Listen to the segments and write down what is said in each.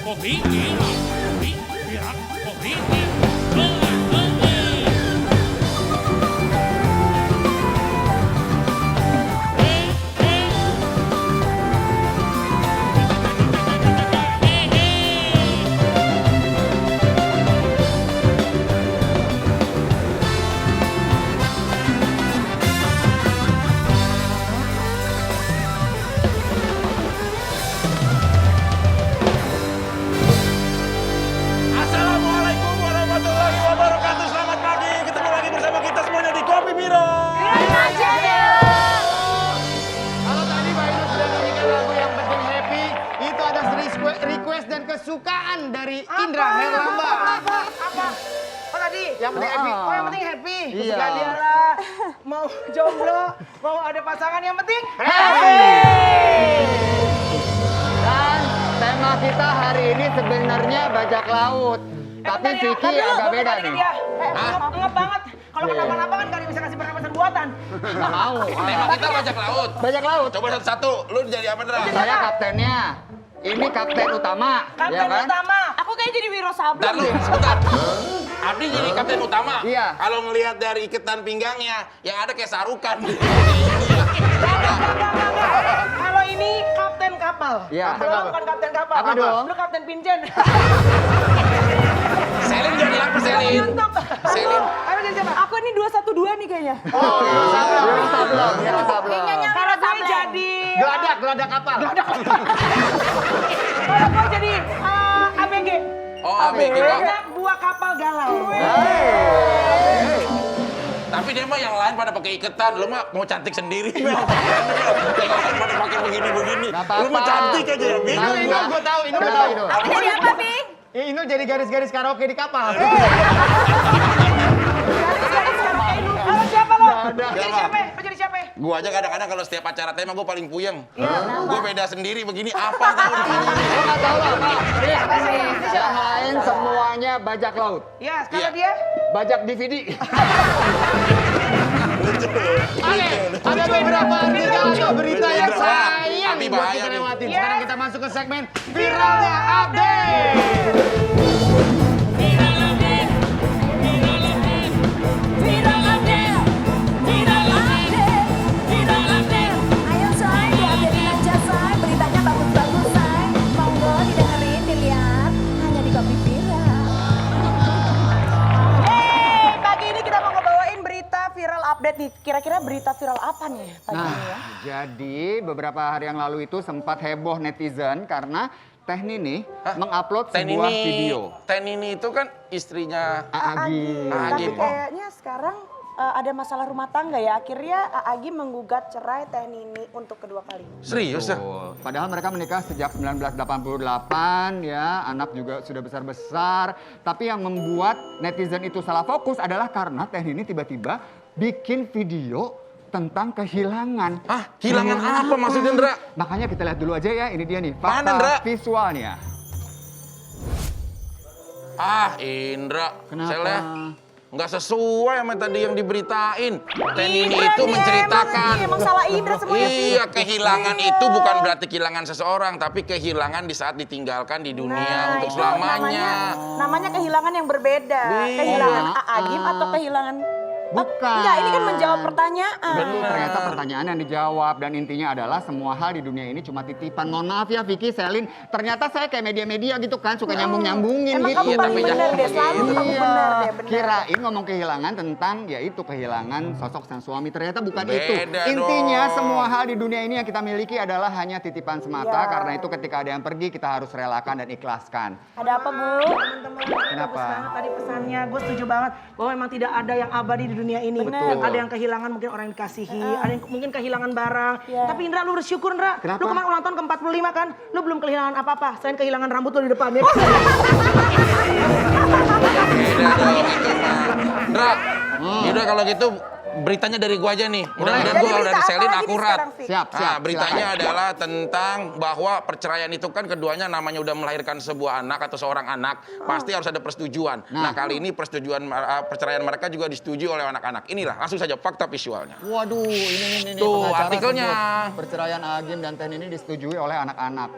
kopi viral, kopi viral, kopi viral. Assalamualaikum warahmatullahi wabarakatuh. Selamat pagi. Ketemu lagi bersama kita semuanya di Kopi Biro. Kalau tadi Mbak Inu sudah nyanyikan lagu yang penting happy, itu ada request dan kesukaan dari Indra Herlamba. Apa? Oh tadi? Yang penting happy. Oh yang penting happy. Iya. Kesukaan Diara, mau jomblo, mau ada pasangan yang penting Dan tema kita hari ini sebenarnya bajak laut. Tapi Vicky agak beda nih. Ngep banget. Kalau kenapa-napa kan gak bisa kasih pernapasan buatan. Nggak mau. Tema kita bajak laut. Bajak laut. Coba satu-satu. Lu jadi apa, Dra? Saya kaptennya. Ini kapten utama. Kapten ya kan? utama. Aku kayaknya jadi Wiro Sableng Bentar lu, deh. sebentar. Abdi jadi kapten utama. Iya. Kalau ngelihat dari iketan pinggangnya, yang ada kayak sarukan. Enggak. Kalau ini kapten kapal. Iya. Kalau bukan kapten kapal. Apa dong? Lu kapten pincen. Selin jadi apa, Selin? Selin. Ayo jadi siapa? Aku ini 212 nih kayaknya. Oh, Wiro Sableng. Wiro Sableng. Kalau gue jadi Geladak kapal. kalau gue jadi ABG. Oh, ABG. Anak buah kapal galau. Tapi dia mah yang lain pada pakai iketan, lu mah mau cantik sendiri. Yang lain pada pakai begini-begini. Nggak apa-apa. Lu mah cantik aja ya, Bing. Inu, gue tahu. Inu tahu. Aku jadi apa, Ping? Inu jadi garis-garis karaoke di kapal. Kalau siapa lo? ada. Jadi siapa? Lo jadi siapa? Gua aja kadang-kadang kalau setiap acara tema gua paling puyeng. Gua beda sendiri begini, apa tahu di sini. Gue nggak tahu apa. Yang lain semuanya bajak laut. Ya, kalau Iya. dia Bajak DVD. Ada beberapa berita yang sayang Abi buat bahaya kita nih. lewatin. Yes. Sekarang kita masuk ke segmen viralnya update. Viral update. Ayo say, diupdatein aja say. Beritanya bagus-bagus say. Monggo didengerin, dilihat. Hanya di Kopi Viral. Pagi ini kita mau ngebawain berita viral update nih. Kira-kira berita viral apa nih pagi ini ya? Jadi beberapa hari yang lalu itu sempat heboh netizen karena Teh Nini mengupload sebuah video. Teh Nini itu kan istrinya Aagi. Aagi. Tapi kayaknya sekarang ada masalah rumah tangga ya. Akhirnya Aagi menggugat cerai Teh Nini untuk kedua kali. Serius ya? Betul. Padahal mereka menikah sejak 1988 ya, anak juga sudah besar-besar. Tapi yang membuat netizen itu salah fokus adalah karena Teh Nini tiba-tiba bikin video tentang kehilangan. Ah, kehilangan apa maksudnya, Ndra? Makanya kita lihat dulu aja ya, ini dia nih, Mana, Ndra? fakta visualnya. Ah, Indra. Kenapa? Saya nggak sesuai sama tadi yang diberitain. Teh Nini Indra itu nih, menceritakan. emang salah Indra semuanya sih. Iya, kehilangan itu bukan berarti kehilangan seseorang, tapi kehilangan di saat ditinggalkan di dunia untuk itu selamanya. namanya kehilangan yang berbeda. Iya. Kehilangan Aagim atau kehilangan... Bukan. Enggak, ini kan menjawab pertanyaan. Betul, ternyata pertanyaan yang dijawab dan intinya adalah semua hal di dunia ini cuma titipan. Mohon maaf ya Vicky, Selin, ternyata saya kayak media-media gitu kan, suka nyambung-nyambungin Emang gitu. kamu Iya, paling tapi bener deh, selalu Iya. kamu bener deh, bener. Kirain ngomong kehilangan tentang yaitu kehilangan sosok sang suami. Ternyata bukan Beda itu. Intinya dong. semua hal di dunia ini yang kita miliki adalah hanya titipan semata. Iya. Karena itu ketika ada yang pergi kita harus relakan dan ikhlaskan. Ada apa, Bu? teman-teman Kenapa? bagus banget tadi pesannya. Gue setuju banget bahwa memang tidak ada yang abadi di dunia ini. Betul. Ada yang kehilangan mungkin orang yang dikasihi, ada yang mungkin kehilangan barang. Iya. Tapi Indra lu bersyukur Indra. Kenapa? Lu kemarin ulang tahun ke-45 kan, lu belum kehilangan apa-apa selain kehilangan rambut lu di depan ya. Beda dong itu mah. Ndra, yaudah kalau gitu beritanya dari gua aja nih. Mudah-mudahan Jadi gua berita dari apa Selin lagi nih akurat. sekarang, Fik? Siap, Nah, beritanya silakan. adalah tentang bahwa perceraian itu kan keduanya namanya udah melahirkan sebuah anak atau seorang anak, pasti harus ada persetujuan. Nah, kali ini perceraian mereka juga disetujui oleh anak-anak. Inilah langsung saja fakta visualnya. Waduh, ini Tuh, pengacara artikelnya. sebut perceraian Agim dan Ten ini disetujui oleh anak-anak.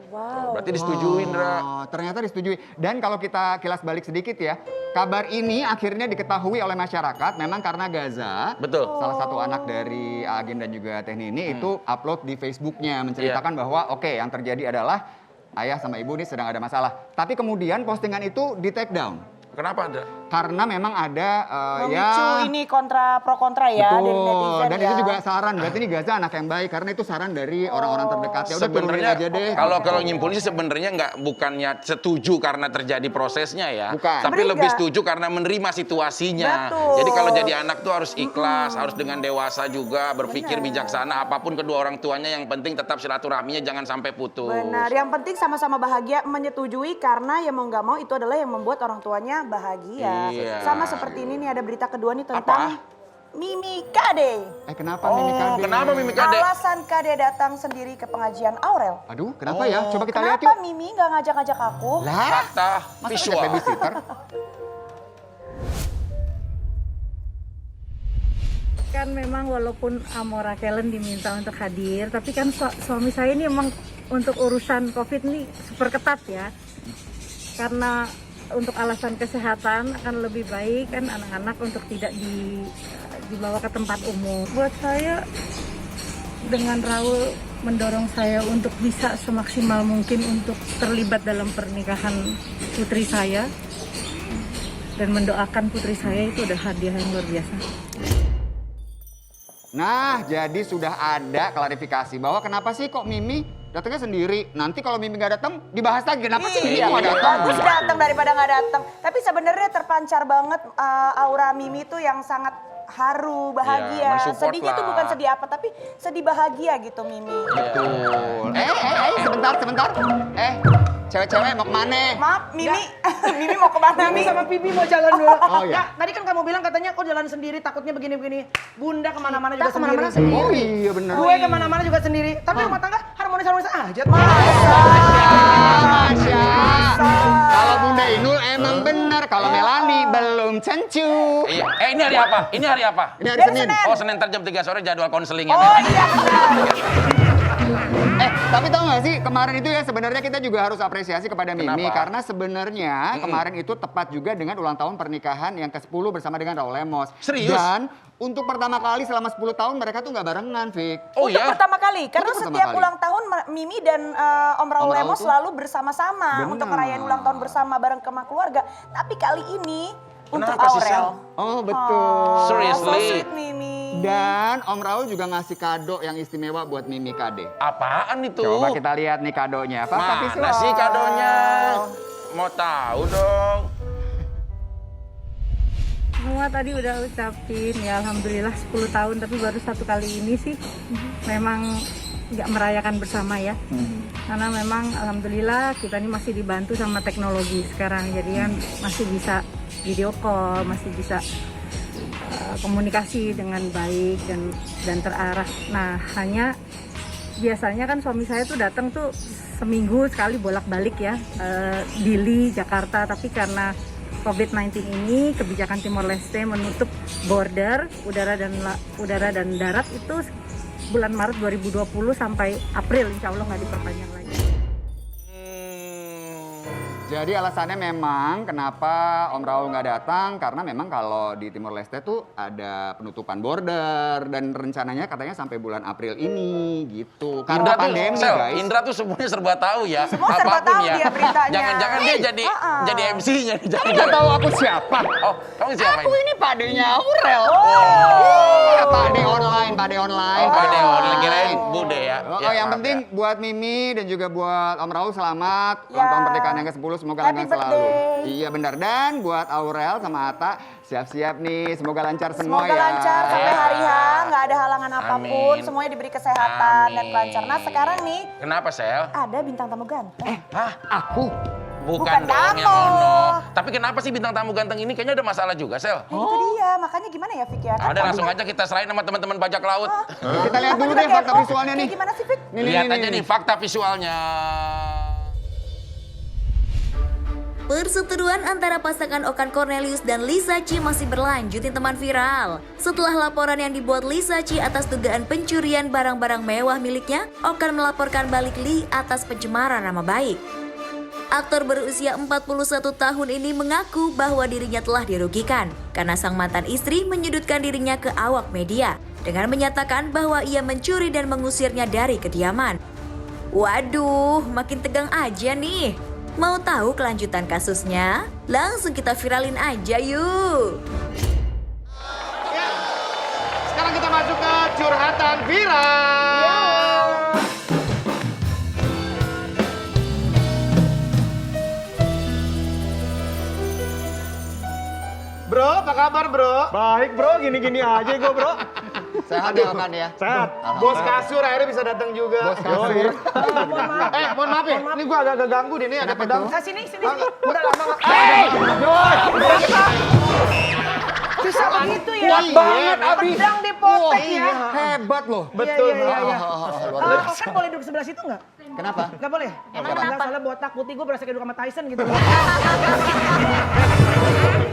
Wow. Berarti disetujui, Indra. Oh, ternyata disetujui. Dan kalau kita kilas balik sedikit ya, kabar ini akhirnya diketahui oleh masyarakat memang karena Gaza, Betul. salah satu anak dari Agen dan juga Tehni ini itu upload di Facebooknya menceritakan bahwa oke, yang terjadi adalah ayah sama ibu ini sedang ada masalah. Tapi kemudian postingan itu di take down. Kenapa, Indra? Karena memang ada Memicu ini pro kontra ya dari betul. netizen Dan ya. itu juga saran. Berarti ini Gaza anak yang baik karena itu saran dari orang-orang terdekatnya. Udah turunin Sebenarnya aja deh. kalau nyimpulin sih sebenarnya bukannya setuju karena terjadi prosesnya ya, Bukan. tapi Sebenarnya lebih nggak. setuju karena menerima situasinya. Betul. Jadi kalau jadi anak tuh harus ikhlas, harus dengan dewasa juga, berpikir bijaksana. Apapun kedua orang tuanya, yang penting tetap silaturahminya jangan sampai putus. Benar, yang penting sama-sama bahagia, menyetujui karena ya mau nggak mau itu adalah yang membuat orang tuanya bahagia. Iya. Sama seperti ini nih ada berita kedua nih tentang Mimi Kade. Kenapa Mimi Kade? Kenapa Mimi Kade? Alasan Kade datang sendiri ke pengajian Aurel. Aduh, kenapa ya? Coba kita lihat yuk. Kenapa Mimi nggak ngajak-ngajak aku? Lah, Fakta masa visual. ada babysitter? Kan memang walaupun Amora Kellen diminta untuk hadir, tapi kan suami saya ini emang untuk urusan COVID ini super ketat ya. Karena untuk alasan kesehatan akan lebih baik kan anak-anak untuk tidak dibawa ke tempat umum. Buat saya dengan Raul mendorong saya untuk bisa semaksimal mungkin untuk terlibat dalam pernikahan putri saya dan mendoakan putri saya itu udah hadiah yang luar biasa. Nah, jadi sudah ada klarifikasi bahwa kenapa sih kok Mimi datangnya sendiri. Nanti kalau Mimi nggak datang, dibahas lagi. Kenapa sih Mimi Iya, nggak datang? bagus datang daripada nggak datang. Tapi sebenarnya terpancar banget aura Mimi tuh yang sangat haru, bahagia. Iya, mensupport Sedihnya tuh lah. bukan sedih apa, tapi sedih bahagia gitu Mimi. Betul. Sebentar. Cewek-cewek mau kemana? Maaf, Mimi, Mimi mau kemana Mimi Mimi? sama Pipi mau jalan dulu. Oh, iya. Nah, tadi kan kamu bilang katanya kok jalan sendiri, takutnya begini-begini. Bunda kemana-mana juga Kita kemana-mana sendiri. Oh iya benar. Gue kemana-mana juga sendiri. Tapi rumah tangga harmonis-harmonis aja. Masya. Kalau Bunda Inul emang benar. Kalau Melani belum cencu. Iya. Ini hari apa? Ini hari apa? Ini hari Dari Senin. Senin. Oh, Senin ntar jam 3 sore jadwal konselingnya. Oh iya benar. Tapi tahu nggak sih kemarin itu ya sebenarnya kita juga harus apresiasi kepada Mimi Kenapa? karena sebenarnya kemarin itu tepat juga dengan ulang tahun pernikahan yang ke-10 bersama dengan Raul Lemos. Serius? Dan untuk pertama kali selama 10 tahun mereka tuh nggak barengan, Vic. Oh Untuk ya? pertama kali, karena Untuk pertama setiap kali. ulang tahun Mimi dan Om Raul Om Raul Lemos tuh- selalu bersama-sama Benar. untuk merayakan ulang tahun bersama bareng sama keluarga. Tapi kali ini untuk Kenapa sih, Aurel. Sel? Oh betul. So Seriously? sweet Mimi. Dan Om Raul juga ngasih kado yang istimewa buat Mimi Kade. Apaan itu? Coba kita lihat nih kadonya. Fakta visual. Mana sih kadonya? Mau tahu dong. Semua tadi udah ucapin ya alhamdulillah 10 tahun tapi baru satu kali ini sih memang nggak merayakan bersama ya. Karena memang alhamdulillah kita ini masih dibantu sama teknologi sekarang jadi kan masih bisa video call, masih bisa komunikasi dengan baik dan terarah. Nah, hanya biasanya kan suami saya tuh datang tuh seminggu sekali bolak-balik ya, Dili, Jakarta. Tapi karena COVID-19 ini, kebijakan Timor Leste menutup border udara dan darat itu bulan Maret 2020 sampai April, insya Allah nggak diperpanjang lagi. Jadi alasannya memang kenapa Om Raul nggak datang karena memang kalau di Timor Leste tuh ada penutupan border dan rencananya katanya sampai bulan April ini gitu. Karena pandemi Sel, guys. Indra tuh semuanya serba tahu ya. Semua serba Apapun tahu ya. dia beritanya. Jangan-jangan dia jadi MC-nya. Kamu nggak tahu aku siapa? Oh, kamu siapa Aku ini? ini padenya Aurel. Iya, pade online. Oh, Pade online, kirain Bude ya. Oh, Ya, yang maaf penting ya. buat Mimi dan juga buat Om Raul selamat ulang Ya. tahun pernikahan yang ke-10 semoga Happy lancar selalu. birthday. Iya benar, dan buat Aurel sama Atta siap-siap nih semoga lancar semua Semoga ya. lancar sampai Ya. hari H, nggak ada halangan apapun, Amin. semuanya diberi kesehatan dan Amin. kelancaran. Nah sekarang nih Kenapa, Sel? ada bintang tamu ganteng. Hah? Aku. Bukan Bukan dong yang kamu. ono. Tapi kenapa sih bintang tamu ganteng ini kayaknya ada masalah juga, Sel? Nah, itu dia, makanya gimana ya Fik ya? Kan Ada langsung aja kita serahin sama teman-teman bajak laut. Kita lihat Aku dulu juga deh fakta kepo. visualnya nih. Kayak gimana sih Fik? Nih, Lihat aja nih fakta visualnya. Perseteruan antara pasangan Okan Cornelius dan Lisa Chi masih berlanjut di teman viral. Setelah laporan yang dibuat Lisa Chi atas dugaan pencurian barang-barang mewah miliknya, Okan melaporkan balik Lee atas pencemaran nama baik. Aktor berusia 41 tahun ini mengaku bahwa dirinya telah dirugikan karena sang mantan istri menyudutkan dirinya ke awak media dengan menyatakan bahwa ia mencuri dan mengusirnya dari kediaman. Waduh, makin tegang aja nih. Mau tahu kelanjutan kasusnya? Langsung kita viralin aja yuk. Sekarang kita masuk ke curhatan viral. Bro, apa kabar bro? Baik bro, gini-gini aja gue bro. Sehat ya Okan ya? Sehat. Bos kasur akhirnya bisa datang juga. Bos kasur. Mohon maaf ya, ini gua agak ganggu deh, ini ada pedang. tuh? Sini. Udah lama nggak. Bisa begitu ya? Kuat banget, Abi. Pedang dipotek ya. Hebat loh. Betul. Iya. Luar biasa. Kan boleh duduk sebelah situ nggak? Kenapa? Nggak boleh. Emang enggak, soalnya botak putih gue berasa kayak duduk sama Tyson gitu.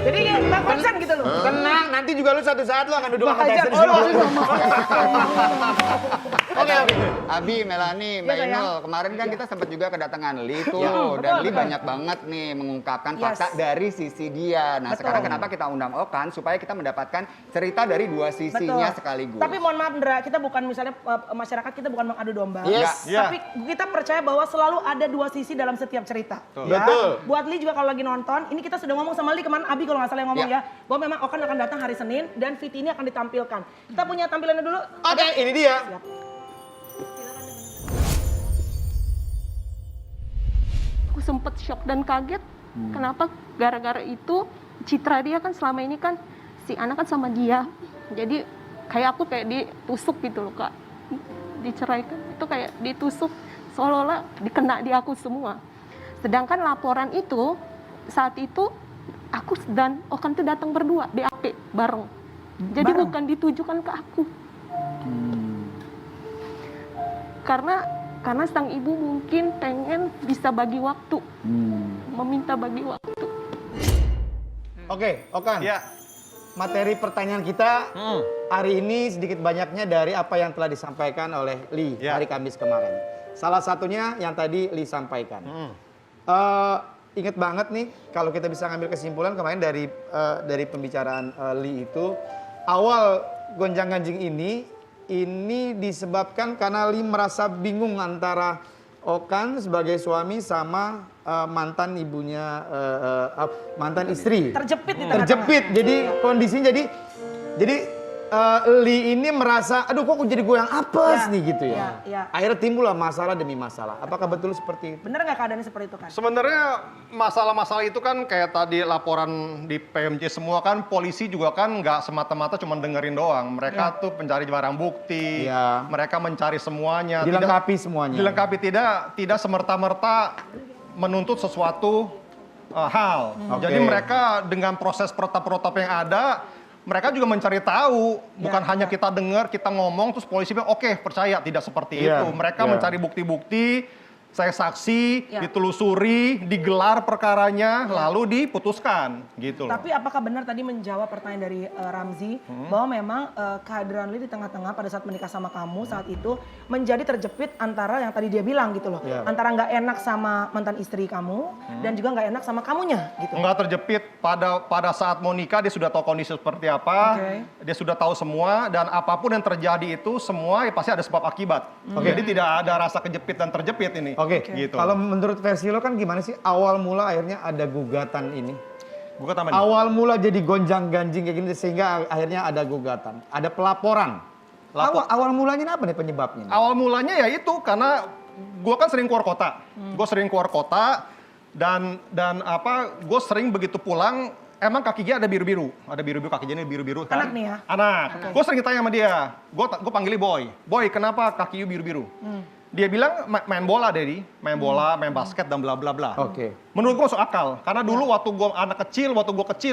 Jadi ya, Bang konsen gitu loh. Tenang, nanti juga lu satu saat lu akan duduk sama Makanya, Tyson. Oke. Abi, Melanie, Mbak Iya, sayang. Inul, kemarin kan kita sempat juga kedatangan Lee tuh, Betul, dan Lee betul. banyak banget nih mengungkapkan Yes. fakta dari sisi dia. Nah, Betul. sekarang kenapa kita undang Okan supaya kita mendapatkan cerita dari dua sisinya sekaligus. Tapi mohon maaf Ndra, kita bukan misalnya masyarakat kita bukan mengadu domba. Yes. Ya. Tapi kita percaya bahwa selalu ada dua sisi dalam setiap cerita. Ya. Betul. Buat Lee juga kalau lagi nonton, ini kita sudah ngomong sama Lee kemarin Abi kalau nggak salah yang ngomong ya, bahwa memang Okan akan datang hari Senin dan VT ini akan ditampilkan. Kita punya tampilannya dulu. Oke, ini dia. Aku sempet shock dan kaget. Kenapa? Gara-gara itu citra dia kan selama ini kan si anak kan sama dia. Jadi kayak aku kayak ditusuk gitu loh Kak. Diceraikan itu kayak ditusuk seolah-olah dikena di aku semua. Sedangkan laporan itu saat itu aku dan Okan tuh datang berdua BAP bareng. Jadi Bareng? bukan ditujukan ke aku. Karena sang ibu mungkin pengen bisa bagi waktu, meminta bagi waktu. Oke, Okan. Ya. Materi pertanyaan kita hari ini sedikit banyaknya dari apa yang telah disampaikan oleh Lee hari Kamis kemarin. Salah satunya yang tadi Lee sampaikan. Ingat banget nih kalau kita bisa ngambil kesimpulan kemarin dari pembicaraan Lee itu, awal gonjang-ganjing ini disebabkan karena Lee merasa bingung antara Okan sebagai suami sama mantan ibunya, mantan istri. Terjepit di tengah-tengah. Terjepit. Jadi kondisinya jadi Lee ini merasa, aduh kok jadi gue yang apes nih gitu ya. Ya. Akhirnya timbullah masalah demi masalah. Apakah betul seperti itu? Bener nggak keadaannya seperti itu kan? Sebenarnya masalah-masalah itu kan kayak tadi laporan di PMJ semua kan polisi juga kan nggak semata-mata cuma dengerin doang. Mereka tuh pencari barang bukti, Iya. mereka mencari semuanya. Dilengkapi semuanya. Dilengkapi tidak semerta-merta menuntut sesuatu hal. Jadi mereka dengan proses protap-protap yang ada, mereka juga mencari tahu, bukan hanya kita dengar, kita ngomong, terus polisi bilang, oke, percaya, tidak seperti Iya, itu. Mereka iya. mencari bukti-bukti, saya saksi, Ya. ditelusuri, digelar perkaranya, lalu diputuskan, gitu loh. Tapi apakah benar tadi menjawab pertanyaan dari Ramzi bahwa memang kehadiran Lee di tengah-tengah pada saat menikah sama kamu saat itu menjadi terjepit antara yang tadi dia bilang gitu loh, Iya. antara nggak enak sama mantan istri kamu dan juga nggak enak sama kamunya gitu. Nggak terjepit pada saat mau nikah, dia sudah tahu kondisi seperti apa, dia sudah tahu semua, dan apapun yang terjadi itu semua ya pasti ada sebab akibat. Jadi tidak ada rasa kejepit dan terjepit ini. Oke, Gitu. kalau menurut versi lo kan gimana sih awal mula akhirnya ada gugatan ini? Gua kata apa nih? Awal mula jadi gonjang-ganjing kayak gini sehingga akhirnya ada gugatan, ada pelaporan. Awal mulanya apa nih penyebabnya? Awal mulanya ya itu karena gue kan sering keluar kota, gue sering keluar kota dan gue sering begitu pulang emang kaki dia ada biru-biru kakinya biru-biru kan? Anak nih ya? Anak. Gue sering tanya sama dia, gue panggilnya Boy, kenapa kaki you biru-biru? Dia bilang main bola, Daddy, main bola, main basket dan bla bla bla. Oke. Menurut gue masuk akal, karena dulu waktu gue anak kecil,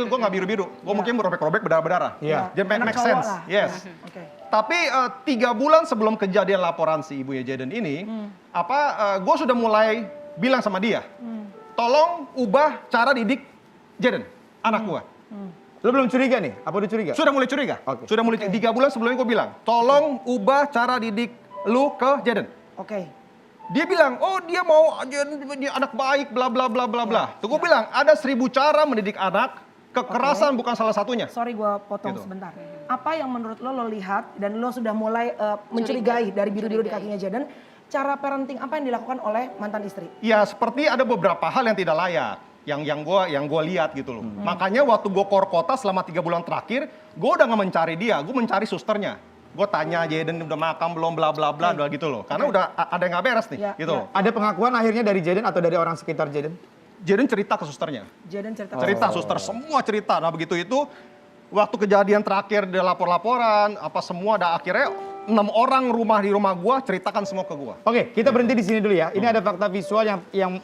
gue nggak biru-biru, gue mungkin berobek-robek berdarah-berdarah. Iya. Jadi Anak make cowok sense, lah. yes. Oke. Tapi 3 bulan sebelum kejadian laporan si ibunya Jaden ini, gue sudah mulai bilang sama dia, tolong ubah cara didik Jaden, anak gue. Lo belum curiga nih? Apa udah curiga? Sudah mulai curiga. Oke. Sudah mulai 3 bulan sebelumnya gue bilang, tolong ubah cara didik lu ke Jaden. Oke. Dia bilang, oh dia mau dia anak baik, bla bla bla bla bla. Tuh gue bilang, ada 1000 cara mendidik anak, kekerasan bukan salah satunya. Sorry gue potong Gitu. sebentar. Apa yang menurut lo lihat dan lo sudah mulai mencurigai dari biru-biru di kakinya Jaden, cara parenting apa yang dilakukan oleh mantan istri? Ya seperti ada beberapa hal yang tidak layak. Yang gue lihat gitu loh. Makanya waktu gue keluar kota selama 3 bulan terakhir, gue udah nggak mencari dia, gue mencari susternya. Gue tanya Jaden udah makan belum, bla bla bla, udah gitu loh. Karena udah ada yang nggak beres nih, Ya, gitu ya. loh. Ada pengakuan akhirnya dari Jaden atau dari orang sekitar Jaden? Jaden cerita ke susternya. Jaden cerita. Cerita suster, semua cerita. Nah begitu itu, waktu kejadian terakhir dia lapor-laporan, apa semua ada akhirnya 6 orang di rumah gua ceritakan semua ke gua. Oke, kita berhenti di sini dulu ya. Ini ada fakta visual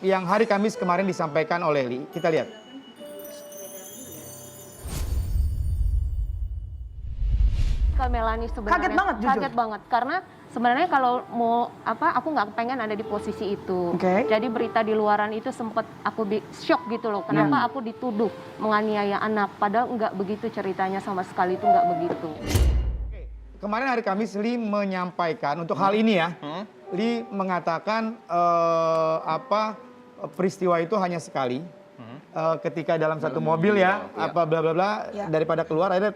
yang hari Kamis kemarin disampaikan oleh Li. Kita lihat. Kak Melani sebenarnya Kaget banget, jujur. Kaget banget karena sebenarnya kalau mau aku nggak pengen ada di posisi itu. Oke. Jadi berita di luaran itu sempat aku shock gitu loh. Kenapa aku dituduh menganiaya anak padahal nggak begitu ceritanya sama sekali itu nggak begitu. Kemarin hari Kamis Li menyampaikan untuk hal ini ya. Li mengatakan peristiwa itu hanya sekali. Ketika dalam satu mobil ya, apa bla bla bla Ya. daripada keluar akhirnya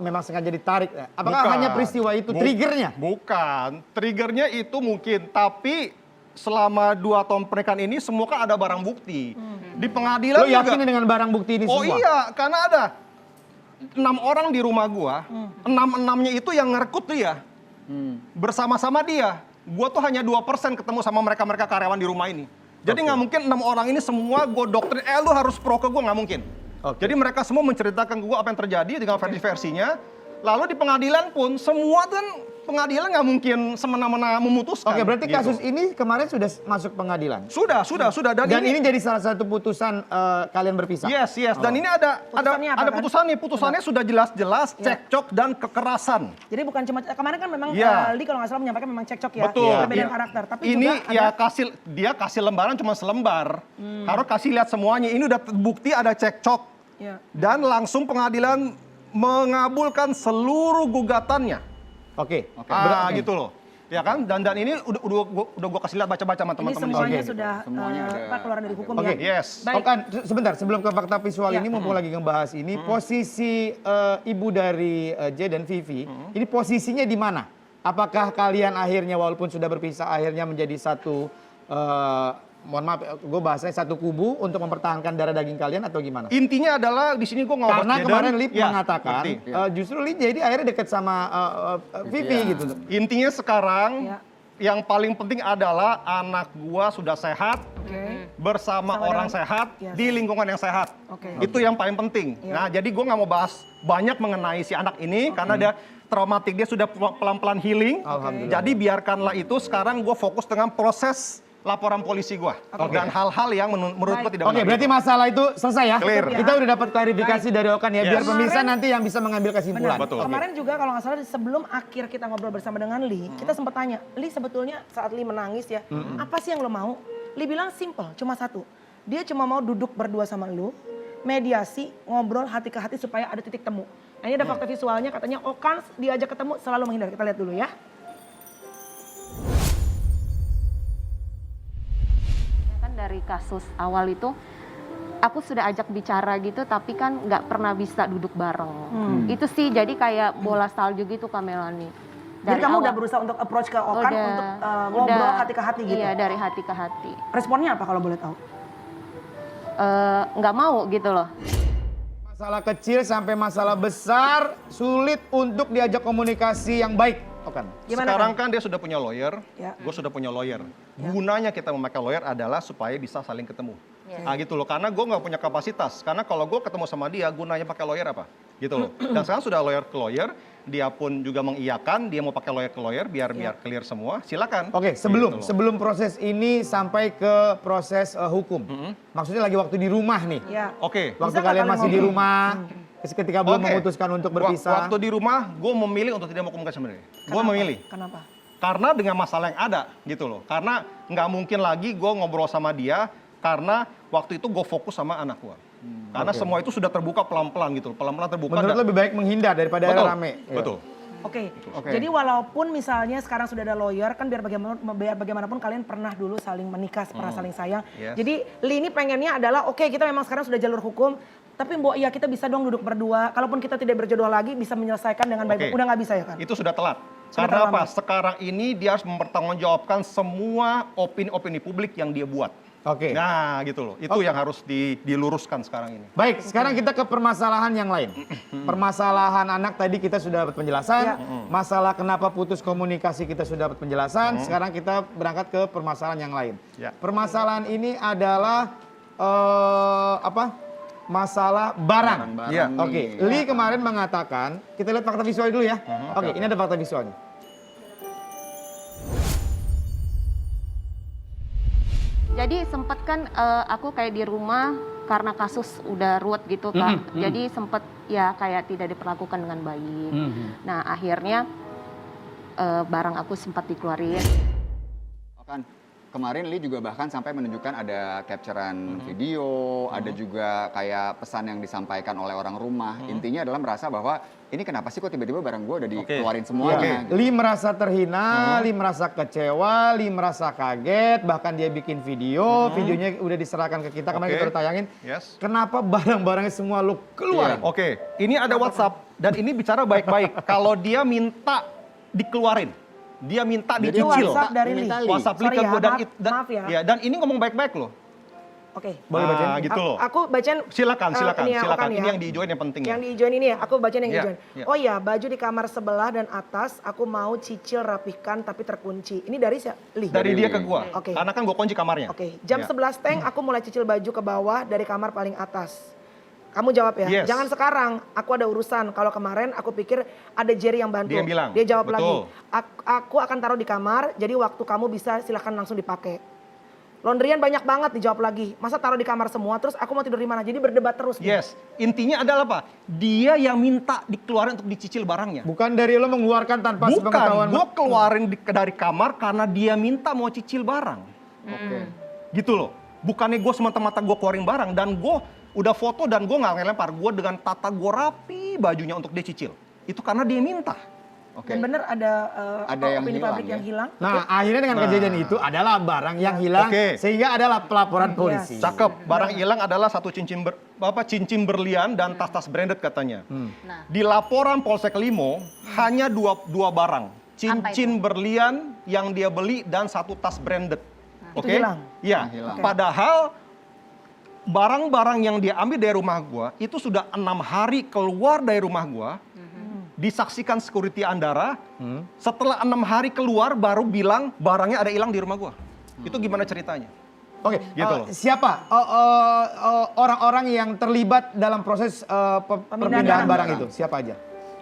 memang sengaja ditarik. Apakah Bukan. hanya peristiwa itu triggernya? Bukan, triggernya itu mungkin, tapi selama 2 tahun pernikahan ini semua kan ada barang bukti. Di pengadilan Lo yakin juga. dengan barang bukti ini Oh semua? iya, karena ada 6 orang di rumah gua, 6-6-nya itu yang ngerekut dia. Bersama-sama dia. Gua tuh hanya 2% ketemu sama mereka-mereka karyawan di rumah ini. Jadi nggak mungkin 6 orang ini semua gua doktrin, lu harus pro ke gua, nggak mungkin. Jadi mereka semua menceritakan ke gua apa yang terjadi dengan versi-versinya. Lalu di pengadilan pun semua kan pengadilan nggak mungkin semena-mena memutuskan. Oke, berarti gitu. kasus ini kemarin sudah masuk pengadilan. Sudah. Dan ini jadi salah satu putusan kalian berpisah. Yes. Dan ini ada Putusannya apa, kan? putusannya. Putusannya sudah jelas-jelas cekcok dan kekerasan. Jadi bukan cuma kemarin kan memang Iya. Li kalau nggak salah menyampaikan memang cekcok ya. Betul. Perbedaan Iya. karakter. Tapi Ini juga ya ada dia kasih lembaran cuma selembar. Harus kasih lihat semuanya. Ini udah bukti ada cekcok. ya. Dan langsung pengadilan mengabulkan seluruh gugatannya. Oke. Gitu loh. Ya kan? Dan ini udah gua kasih lihat baca-baca sama Ini teman-teman di semuanya sini. sudah Semuanya ada. keluaran dari hukum Oke. ya. Yes. Baik. Okan, sebentar sebelum ke fakta visual Ya. ini mumpung lagi ngebahas ini, posisi ibu dari Jaden Vivi, ini posisinya di mana? Apakah kalian akhirnya walaupun sudah berpisah akhirnya menjadi satu mohon maaf, gue bahasanya satu kubu untuk mempertahankan darah daging kalian atau gimana? Intinya adalah di sini gua ngomong Karena kemarin Lip Ya, mengatakan ngerti. justru Lip jadi akhirnya dekat sama Vivi gitu. Intinya sekarang Ya. yang paling penting adalah anak gua sudah sehat, Oke. bersama Sama orang dengan- sehat, Yes. di lingkungan yang sehat. Oke. Itu yang paling penting. Ya. Nah, jadi gua nggak mau bahas banyak mengenai si anak ini karena dia traumatik, dia sudah pelan-pelan healing. Alhamdulillah. Jadi biarkanlah itu. Sekarang gua fokus dengan proses laporan polisi gua dan hal-hal yang menurut gua tidak Oke, benar. berarti masalah itu selesai ya? Clear. Kita udah dapat klarifikasi dari Okan ya, biar Yes. pemirsa nanti yang bisa mengambil kesimpulan. Betul. Kemarin juga kalau nggak salah sebelum akhir kita ngobrol bersama dengan Li, kita sempat tanya, Li sebetulnya saat Li menangis ya, apa sih yang lo mau? Li bilang simple, cuma satu. Dia cuma mau duduk berdua sama lu, mediasi, ngobrol hati ke hati supaya ada titik temu. Nah, ini ada fakta visualnya, katanya Okan diajak ketemu selalu menghindar. Kita lihat dulu ya. Kan dari kasus awal itu aku sudah ajak bicara gitu tapi kan nggak pernah bisa duduk bareng. Itu sih jadi kayak bola salju gitu Kak Melani. Jadi kamu udah berusaha untuk approach ke Okan untuk ngobrol hati ke hati gitu? Iya, dari hati ke hati. Responnya apa kalau boleh tahu? Nggak mau gitu loh. Masalah kecil sampai masalah besar sulit untuk diajak komunikasi yang baik, Okan. Gimana, Sekarang Kang? kan dia sudah punya lawyer, Ya. gue sudah punya lawyer. Gunanya kita memakai lawyer adalah supaya bisa saling ketemu. Gitu loh, karena gue nggak punya kapasitas. Karena kalau gue ketemu sama dia, gunanya pakai lawyer apa? Gitu loh. Dan sekarang sudah lawyer ke lawyer, dia pun juga mengiyakan, dia mau pakai lawyer ke lawyer biar clear semua. Silakan. Oke, Gitu loh. sebelum proses ini sampai ke proses hukum. Maksudnya lagi waktu di rumah nih. Ya. Oke. Waktu Bisa nggak kalian kalian masih di ngomong? rumah, ketika belum Oke. memutuskan untuk berpisah. Waktu di rumah, gue memilih untuk tidak mau komunikasi sama dia. Gue memilih. Kenapa? Karena dengan masalah yang ada gitu loh. Karena nggak mungkin lagi gue ngobrol sama dia karena waktu itu gue fokus sama anak gue. Karena semua itu sudah terbuka pelan-pelan gitu, pelan-pelan terbuka. Menurut lebih baik menghindar daripada rame. Betul. Oke. Jadi walaupun misalnya sekarang sudah ada lawyer, kan biar bagaimanapun kalian pernah dulu saling menikah, pernah saling sayang. Yes. Jadi Li ini pengennya adalah oke, kita memang sekarang sudah jalur hukum, tapi Mbok ya kita bisa dong duduk berdua. Kalaupun kita tidak berjodoh lagi bisa menyelesaikan dengan baik. Udah nggak bisa ya kan? Itu sudah telat. Sudah Karena terlambat. apa? Sekarang ini dia harus mempertanggungjawabkan semua opini-opini publik yang dia buat. Oke. Nah, gitu loh. Itu yang harus diluruskan sekarang ini. Baik, sekarang kita ke permasalahan yang lain. Permasalahan anak tadi kita sudah dapat penjelasan. Masalah kenapa putus komunikasi kita sudah dapat penjelasan. Sekarang kita berangkat ke permasalahan yang lain. Ya. Permasalahan ini adalah masalah barang. Iya. Oke, Li kemarin mengatakan, kita lihat fakta visual dulu ya. Oke, ini ada fakta visualnya. Jadi sempet kan aku kayak di rumah karena kasus udah ruwet gitu kan. Jadi sempet ya kayak tidak diperlakukan dengan baik. Nah akhirnya barang aku sempat dikeluarin. Kan kemarin Li juga bahkan sampai menunjukkan ada capturean video, ada juga kayak pesan yang disampaikan oleh orang rumah. Intinya adalah merasa bahwa ini kenapa sih kok tiba-tiba barang gue udah dikeluarin semuanya. Li merasa terhina, Li merasa kecewa, Li merasa kaget, bahkan dia bikin video, videonya udah diserahkan ke kita, kemarin kita udah tayangin. Yes. Kenapa barang-barangnya semua lu keluarin? Oke, ini ada WhatsApp dan ini bicara baik-baik. Kalau dia minta dikeluarin, dia minta Itu dicicil. WhatsApp dari Li. WhatsApp Li Sorry ke ya, gue maaf ya. dan ini ngomong baik-baik loh. Oke. Boleh bacain? Gitu loh. Aku bacain. Silakan. Ini ya, Okan Ini ya. yang diijoin yang penting. Yang diijoin ini ya, aku bacain yang Iya, diijoin. iya. Oh iya, baju di kamar sebelah dan atas aku mau cicil rapihkan tapi terkunci. Ini dari siapa? Li. Dari dia ke gua. Oke. Karena kan gua kunci kamarnya. Oke, jam Ya. 11 teng aku mulai cicil baju ke bawah dari kamar paling atas. Kamu jawab ya, Yes. jangan sekarang, aku ada urusan. Kalau kemarin aku pikir ada Jerry yang bantu. Dia yang bilang, Dia jawab betul. lagi, aku akan taruh di kamar, jadi waktu kamu bisa silahkan langsung dipakai. Laundryan banyak banget dijawab lagi. Masa taruh di kamar semua, terus aku mau tidur di mana? Jadi berdebat terus. gitu. Yes, intinya adalah apa? Dia yang minta dikeluarin untuk dicicil barangnya. Bukan dari lo mengeluarkan tanpa Bukan, sepengetahuan. gue keluarin dari kamar karena dia minta mau cicil barang. Oke. Gitu loh. Bukannya gue semata-mata gue keluarin barang dan gue udah foto dan gue nggak ngelempar. Gue dengan tata gue rapi bajunya untuk dia cicil. Itu karena dia minta. Oke. Dan bener ada Ada yang opini hilang, publik ya? yang hilang. Nah, akhirnya dengan kejadian itu adalah barang yang hilang, Oke. sehingga adalah pelaporan polisi. Cakep. Barang hilang adalah satu cincin berlian dan tas-tas branded katanya. Nah. Di laporan Polsek Limo hanya dua barang. Cincin berlian yang dia beli dan satu tas branded. Itu Oke? hilang? Iya. Hilang. Padahal barang-barang yang dia ambil dari rumah gua itu sudah 6 hari keluar dari rumah gua. Disaksikan security Andara. Setelah 6 hari keluar baru bilang barangnya ada hilang di rumah gua. Itu gimana ceritanya? Oke, Gitu loh. siapa orang-orang yang terlibat dalam proses perpindahan barang itu? Siapa aja?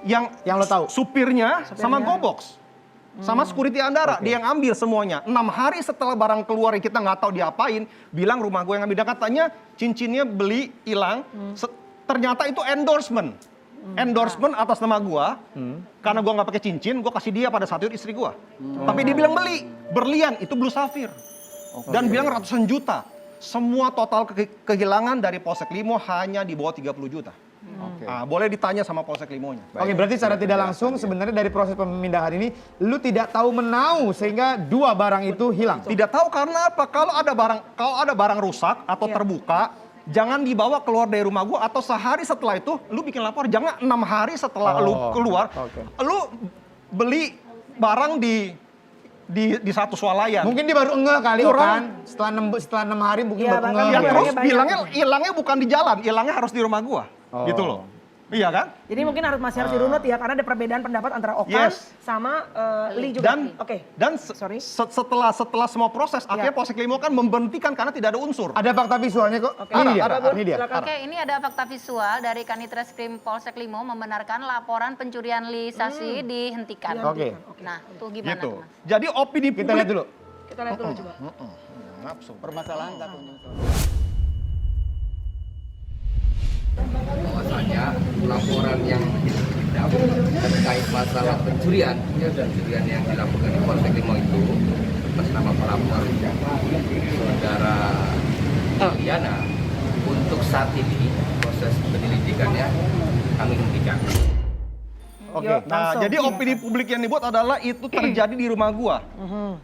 Yang lo tahu? Supirnya sama GoBox. Sama security Andara, dia yang ambil semuanya. 6 hari setelah barang keluar kita nggak tahu diapain, bilang rumah gue yang ambil. Dan katanya cincinnya beli hilang, ternyata itu endorsement. Endorsement atas nama gue, karena gue nggak pakai cincin, gue kasih dia pada saat itu istri gue. Tapi dia bilang beli, berlian, itu blue sapphire. Dan bilang ratusan juta. Semua total kehilangan dari Polsek Limo hanya di bawah 30 juta. Nah, boleh ditanya sama Polsek Limonya. Oke, berarti secara tidak langsung sebenarnya dari proses pemindahan ini, lu tidak tahu menau sehingga dua barang itu hilang. Tidak tahu karena apa? Kalau ada barang rusak atau terbuka, jangan dibawa keluar dari rumah gua atau sehari setelah itu lu bikin lapor. Jangan 6 hari setelah lu keluar, lu beli barang di satu swalayan. Mungkin dia baru enggak kali kan? Setelah 6 hari mungkin Iya, baru bahkan enggak. Ya, Iya, terus banyak. bilangnya hilangnya bukan di jalan, hilangnya harus di rumah gua. Gitu loh. Iya kan? Jadi mungkin masih harus dirunut ya, karena ada perbedaan pendapat antara Okan Yes. sama Li juga. Dan Sorry. setelah semua proses, akhirnya Polsek Limo kan memberhentikan karena tidak ada unsur. Ada fakta visualnya kok. Oke. Ini dia. Ada, Ini dia. Silakan. Oke, ini ada fakta visual dari Kanitreskrim Polsek Limo membenarkan laporan pencurian Li Sasi dihentikan. Oke. Nah, tuh gimana Gitu. tuh, Mas? Jadi opini publik. Kita lihat dulu. Kita lihat dulu coba. Nafsu. Permasalahan tak kunjung bahwasanya laporan yang terkait masalah pencurian yang dilakukan di Polsek Limo itu atas nama pelapor saudara saat ini proses penyelidikannya kami hentikan. Oke. Yuk, Nah, langsung. jadi opini publik yang dibuat adalah itu terjadi di rumah gua.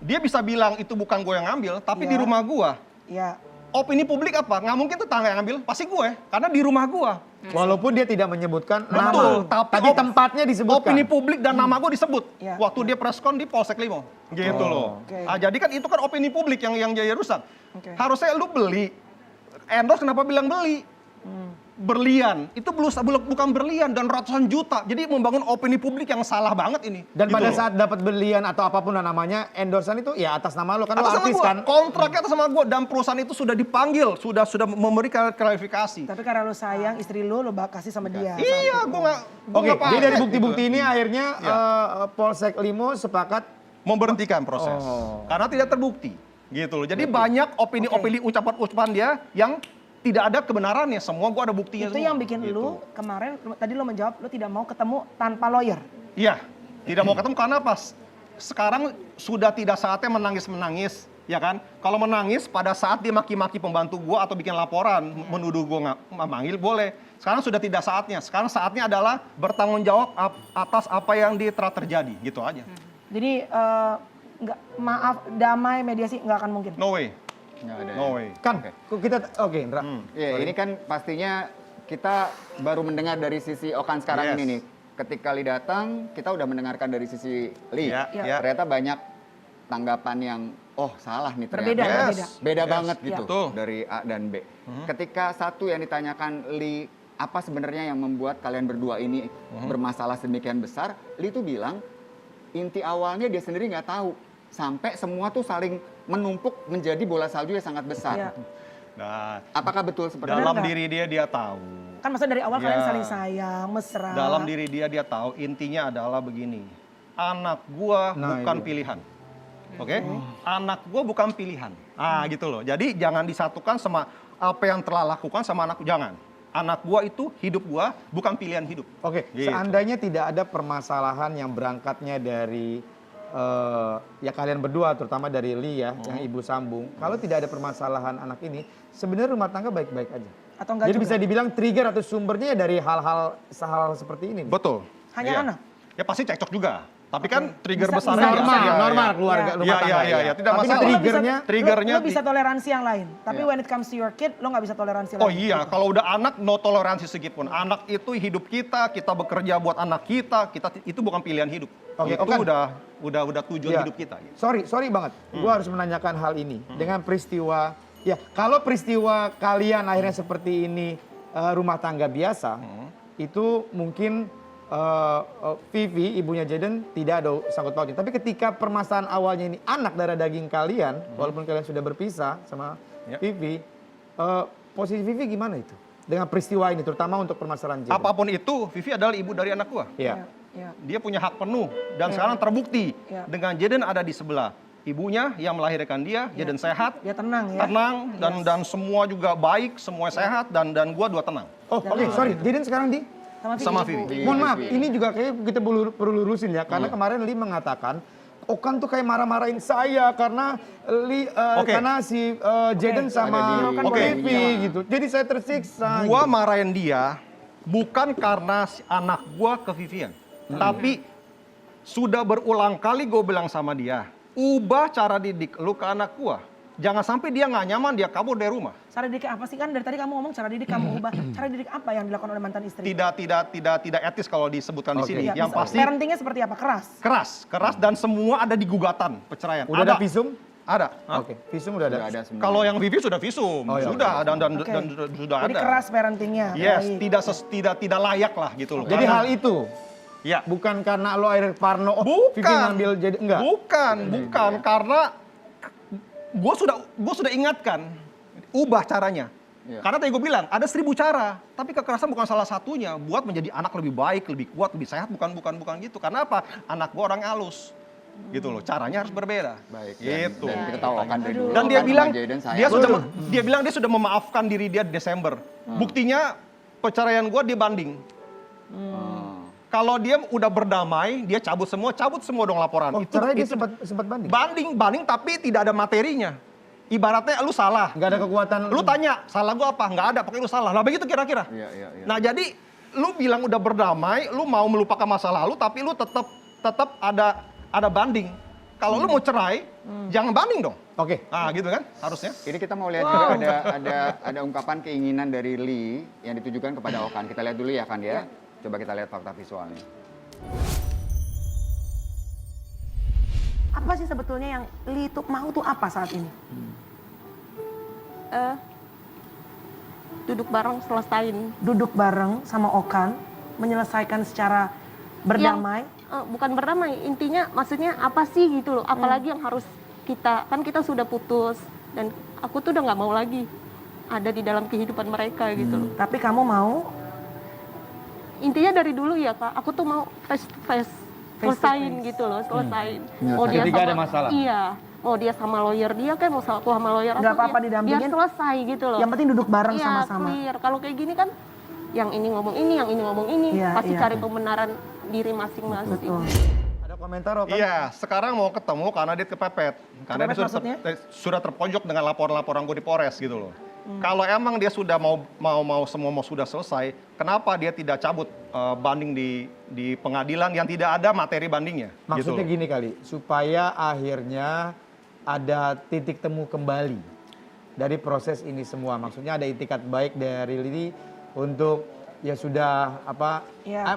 Dia bisa bilang itu bukan gue yang ngambil, tapi di Iya. rumah gua. Ya. Opini publik apa? Nggak mungkin tetangga yang ngambil, pasti gue, karena di rumah gua. Walaupun dia tidak menyebutkan Betul, nama, tapi tempatnya disebutkan. Opini publik dan nama gue disebut Ya. waktu dia preskon di Polsek Limo, gitu loh. Oke. Ah, jadi kan itu kan opini publik yang jadi rusak. Oke. Harusnya lu beli, endorse kenapa bilang beli? Berlian, itu bukan berlian dan ratusan juta. Jadi membangun opini publik yang salah banget ini. Dan Gitu pada loh. saat dapat berlian atau apapun namanya, endorsean itu ya atas nama lo kan, lo atas sama artis gua, kan. kontraknya atas sama gue dan perusahaan itu sudah dipanggil, sudah memberi klarifikasi. Tapi karena lo sayang istri lo kasih sama dia. Iya, gue nggak. Oke, nggak jadi pakai dari gitu. bukti-bukti ini akhirnya Ya. Polsek Limo sepakat Memberhentikan proses karena tidak terbukti, gitu loh. Jadi banyak opini-opini ucapan-ucapan dia yang tidak ada kebenarannya. Semua gue ada buktinya. Itu semua, yang bikin gitu. lu kemarin tadi lo menjawab lo tidak mau ketemu tanpa lawyer. Iya, tidak mau ketemu karena pas sekarang sudah tidak saatnya menangis-menangis, ya kan? Kalau menangis pada saat dia maki-maki pembantu gua atau bikin laporan menuduh gua nggak manggil boleh. Sekarang sudah tidak saatnya. Sekarang saatnya adalah bertanggung jawab atas apa yang telah terjadi, gitu aja. Jadi nggak maaf damai mediasi nggak akan mungkin. No way, Nggak ada. no way. kan kok kita oke Indra. Ya, ini kan pastinya kita baru mendengar dari sisi Okan sekarang Yes. ini nih. Ketika Li datang, kita udah mendengarkan dari sisi Li. Ya, ya. Ternyata banyak tanggapan yang, oh salah nih ternyata. Berbeda, Yes. berbeda. Beda Yes. banget gitu Betul. dari A dan B. Ketika satu yang ditanyakan Li, apa sebenarnya yang membuat kalian berdua ini bermasalah sedemikian besar? Li tuh bilang, inti awalnya dia sendiri nggak tahu. Sampai semua tuh saling menumpuk menjadi bola salju yang sangat besar. Iya. Nah, Apakah betul seperti dalam itu? diri dia tahu. Kan masa dari awal Ya. kalian saling sayang, mesra. Dalam diri dia tahu. Intinya adalah begini. Anak gua Nah, bukan itu. pilihan. Oke? Anak gua bukan pilihan. Ah, gitu loh. Jadi jangan disatukan sama apa yang telah lakukan sama anak, jangan. Anak gua itu hidup gua bukan pilihan hidup. Oke, Gitu. seandainya tidak ada permasalahan yang berangkatnya dari ya kalian berdua, terutama dari Li ya, yang ibu sambung. Kalau tidak ada permasalahan anak ini, sebenarnya rumah tangga baik-baik aja. Atau enggak Jadi juga? bisa dibilang trigger atau sumbernya dari hal-hal seperti ini. Betul. Hanya Iya. anak? Ya pasti cekcok juga. Tapi kan trigger Bisa- besarnya bisa- biasa, ya, normal ya. keluarga Iya. rumah Iya, tangga. iya, iya, tidak Tapi masalah. triggernya Triggernya lo bisa toleransi yang lain. Tapi when it comes to your kid, lo nggak bisa toleransi Oh lain. iya, kalau udah anak no toleransi sedikitpun. Anak itu hidup kita bekerja buat anak kita itu bukan pilihan hidup. Oke, itu Okan. udah tujuan Iya. hidup kita. Gitu. Sorry banget. Gua harus menanyakan hal ini dengan peristiwa. Ya, kalau peristiwa kalian akhirnya seperti ini rumah tangga biasa, itu mungkin Vivi, ibunya Jaden, tidak ada sangkut pautnya. Tapi ketika permasalahan awalnya ini anak darah daging kalian, walaupun kalian sudah berpisah sama Ya. Vivi, posisi Vivi gimana itu? Dengan peristiwa ini, terutama untuk permasalahan Jaden. Apapun itu, Vivi adalah ibu dari anak gua. Iya. Iya. Dia punya hak penuh dan sekarang terbukti Ya. dengan Jaden ada di sebelah. Ibunya yang melahirkan dia, Jaden sehat, Ya tenang ya. tenang dan semua juga baik, semua sehat dan gua dua tenang. Oh, oke, sorry. Jaden sekarang di? Sama Vivi. Mohon maaf, ini juga kayak kita perlu lurusin ya, karena kemarin Li mengatakan Okan tuh kayak marah-marahin saya karena Oke. karena si Jaden sama Oke. Vivi gitu. Jadi saya tersiksa. Gua gitu. marahin dia bukan karena si anak gua ke Vivian, tapi sudah berulang kali gue bilang sama dia, ubah cara didik lu ke anak gua. Jangan sampai dia nggak nyaman, dia kabur dari rumah. Cara didik apa sih kan dari tadi kamu ngomong cara didik kamu ubah. Cara didik apa yang dilakukan oleh mantan istri? Tidak etis kalau disebutkan di Oke. sini. Ya, Yang pasti parentingnya seperti apa? Keras. keras dan semua ada di gugatan perceraian. Udah ada visum? Ada. Hah? Oke, visum udah ada. Udah ada semua. Kalau yang Vivi sudah visum, Oh, iya, sudah dan Oke. sudah Jadi ada. keras parentingnya. Yes, Baik. tidak layak lah gitu loh. Jadi Karena- hal itu ya. bukan karena lo akhirnya parno, oh Vivi Bukan. ngambil jadi enggak. Bukan karena gue sudah ingatkan ubah caranya. Iya. Karena tadi gue bilang ada 1000 cara, tapi kekerasan bukan salah satunya. Buat menjadi anak lebih baik, lebih kuat, lebih sehat bukan gitu. Karena apa? Anak gue orang halus. Gitu loh. Caranya harus berbeda. Baik. Gitu. Dan kita tahu Okan dari dulu. Dan dia Okan sama bilang Jaden sayang. dia bilang dia sudah memaafkan diri dia di Desember. Buktinya perceraian gue dia banding. Kalau dia udah berdamai, dia cabut semua dong laporan. Oh, cerai dia sempat banding. Banding tapi tidak ada materinya. ibaratnya lu salah. Nggak ada kekuatan. Lu tanya, salah gua apa? Nggak ada, pakai lu salah. Lah begitu kira-kira. Iya. Nah jadi lu bilang udah berdamai, lu mau melupakan masa lalu, tapi lu tetap ada banding. Kalau lu mau cerai, jangan banding dong. Oke. Nah gitu kan harusnya. Ini kita mau lihat juga ada ungkapan keinginan dari Lee yang ditujukan kepada Okan. Kita lihat dulu ya kan ya. Coba kita lihat fakta visualnya. Apa sih sebetulnya yang Lee itu mau tuh apa saat ini? Duduk bareng selesaiin. Duduk bareng sama Okan, menyelesaikan secara berdamai. Bukan berdamai, intinya maksudnya apa sih gitu loh. Apalagi yang harus kan kita sudah putus. Dan aku tuh udah nggak mau lagi ada di dalam kehidupan mereka gitu loh. Tapi kamu mau? Intinya dari dulu ya Kak, aku tuh mau face to face. Selesain gitu loh, selesain. Mau dia Ketika sama, ada masalah. Iya, mau dia sama lawyer dia kayak mau aku sama lawyer Nggak aku, apa-apa dia didampingin. selesai gitu loh. Yang penting duduk bareng Iya, sama-sama. clear. Kalau kayak gini kan yang ini ngomong ini, yang ini ngomong ini, Iya, pasti iya. cari pembenaran diri masing-masing. Betul. Ada komentar Okan? Iya, sekarang mau ketemu karena dia kepepet. Karena Kepepet dia maksudnya? sudah terpojok dengan laporan-laporan gue di Polres gitu loh. Kalau emang dia sudah semua sudah selesai, kenapa dia tidak cabut banding di pengadilan yang tidak ada materi bandingnya? Maksudnya gitu loh. gini kali, supaya akhirnya ada titik temu kembali dari proses ini semua. Maksudnya ada itikat baik dari Lili untuk ya sudah apa? Iya.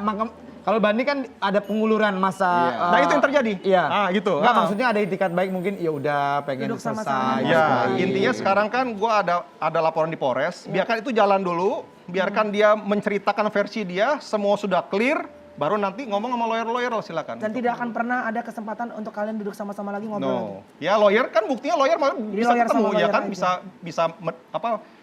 Kalau banding kan ada penguluran masa. Nah itu yang terjadi. Iya. Gitu. Nggak, maksudnya ada itikat baik mungkin ya udah pengen Duduk selesai. sama-sama. Ya, selesai. intinya sekarang kan gue ada laporan di Polres. Biarkan itu jalan dulu, biarkan dia menceritakan versi dia, semua sudah clear, baru nanti ngomong sama lawyer silakan. Dan tidak akan pernah ada kesempatan untuk kalian duduk sama-sama lagi ngobrol lagi. No, ya lawyer kan buktinya lawyer malah bisa lawyer ketemu sama ya lawyer kan, aja. bisa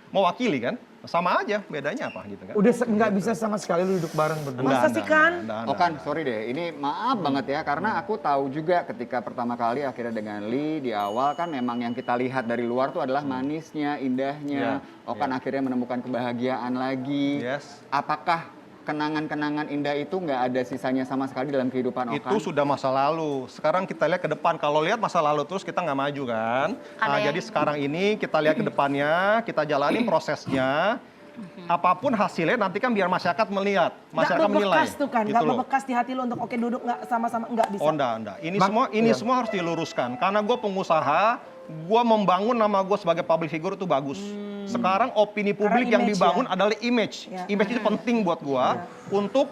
mewakili kan, sama aja bedanya apa gitu kan? Udah nggak bisa sama sekali lu duduk bareng berdua. Masa sih kan? Okan, sorry deh, ini maaf banget ya karena aku tahu juga ketika pertama kali akhirnya dengan Lee di awal kan memang yang kita lihat dari luar tuh adalah manisnya, indahnya. Okan akhirnya menemukan kebahagiaan lagi. Yes. Apakah kenangan-kenangan indah itu nggak ada sisanya sama sekali dalam kehidupan Okan? Itu sudah masa lalu. Sekarang kita lihat ke depan. Kalau lihat masa lalu terus kita nggak maju kan. Nah, jadi sekarang ini kita lihat ke depannya, kita jalani prosesnya. Apapun hasilnya nanti kan biar masyarakat melihat, masyarakat Nggak menilai. bebekas tuh kan, gitu nggak loh. bebekas di hati lo untuk oke duduk nggak sama-sama, nggak bisa. Oh enggak. Ini semua harus diluruskan. Karena gue pengusaha, gue membangun nama gue sebagai public figure itu bagus. Sekarang opini publik yang image dibangun ya. adalah image. Ya. Image itu penting buat gue untuk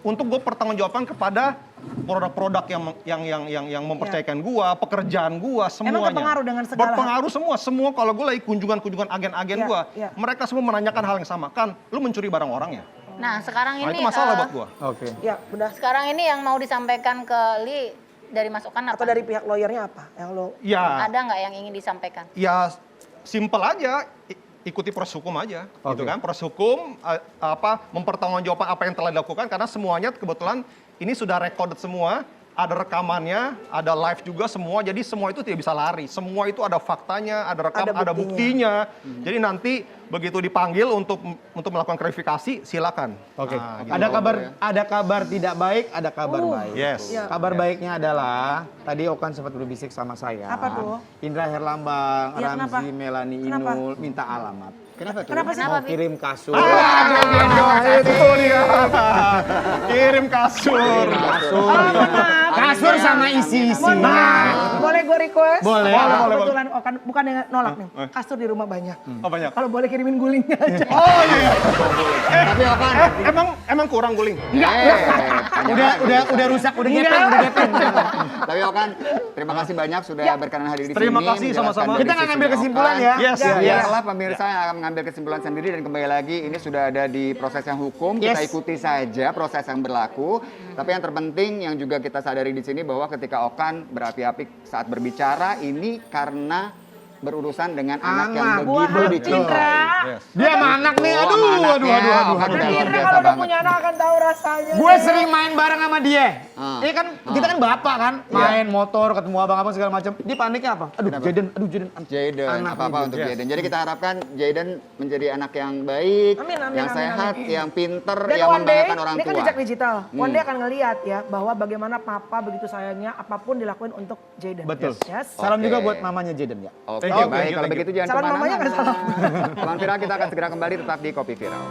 gue pertanggungjawaban kepada produk-produk yang mempercayakan gue, pekerjaan gue, semuanya. terpengaruh dengan segala hal? Berpengaruh semua. Kalau gue lagi kunjungan agen-agen Ya, gue, ya. mereka semua menanyakan hal yang sama. Kan, lu mencuri barang orang ya? Nah, sekarang Nah, ini itu masalah buat gue. Oke. Ya, udah. sekarang ini yang mau disampaikan ke Lee dari Mas Okan apa? Atau dari pihak lawyernya apa? Yang lo Ya. Ada nggak yang ingin disampaikan? Ya simple aja, ikuti proses hukum aja, gitu Oke. kan? Proses hukum mempertanggungjawabkan apa yang telah dilakukan karena semuanya kebetulan ini sudah recorded semua, ada rekamannya, ada live juga semua, jadi semua itu tidak bisa lari. Semua itu ada faktanya, ada rekam, Ada ada buktinya. Jadi nanti begitu dipanggil untuk melakukan klarifikasi, silakan. Oke. Nah, gitu. Ada kabar tidak baik, ada kabar baik. Yes. Ya. Kabar baiknya adalah tadi Okan sempat berbisik sama saya. Apa tuh? Indra Herlambang, Iya, kenapa? Ramzi, Melani Kenapa? Inul minta alamat. Kenapa tuh? Kenapa sih? Mau kirim kasur. Itu lihat. Kirim kasur. Kasur sama isi-isi. Mohon maaf, boleh gue request? Boleh. Kebetulan Okan, bukan yang nolak nih. Kasur di rumah banyak. Oh banyak. Kalau boleh kirimin gulingnya aja. Oh iya. Tapi Okan, Emang kurang guling? Udah rusak, udah gepeng. Tapi Okan, terima kasih banyak sudah berkenan hadir di sini. Terima kasih menjelaskan sama-sama. dari Kita nggak sisi ngambil kesimpulan Okan. ya. Yes. Ya, Yes. biarlah pemirsa yang akan mengambil kesimpulan sendiri dan kembali lagi ini sudah ada di proses yang hukum. Kita Yes. ikuti saja proses yang berlaku. Tapi yang terpenting yang juga kita sadari di sini bahwa ketika Okan berapi-api saat berbicara ini karena berurusan dengan anak yang Anak. begitu Buah hati, dicintai. Indra. Dia sama anak nih, aduh. Okan udah luar Indra biasa kalau udah banget. punya anak akan tahu rasanya. Gue sering main bareng sama dia. Ah. Iya kan, kita kan bapak kan, main motor, ketemu abang-abang segala macam. Dia paniknya apa? Aduh, Jaden, Jaden, Anak apa-apa nih, untuk Yes. Jaden. Jadi kita harapkan Jaden menjadi anak yang baik, Amin, amin, yang amin, sehat, amin. yang pinter, Dan yang one day, membanggakan orang ini kan tua. jejak digital. One day akan ngeliat ya bahwa bagaimana papa begitu sayangnya apapun dilakuin untuk Jaden. Betul. Yes. Salam Oke. juga buat mamanya Jaden ya. Oke, Thank you, baik. thank you, Kalau thank you. begitu jangan Salam mamanya nggak kemana-mana. salah. Teman Viral, kita akan segera kembali tetap di Kopi Viral.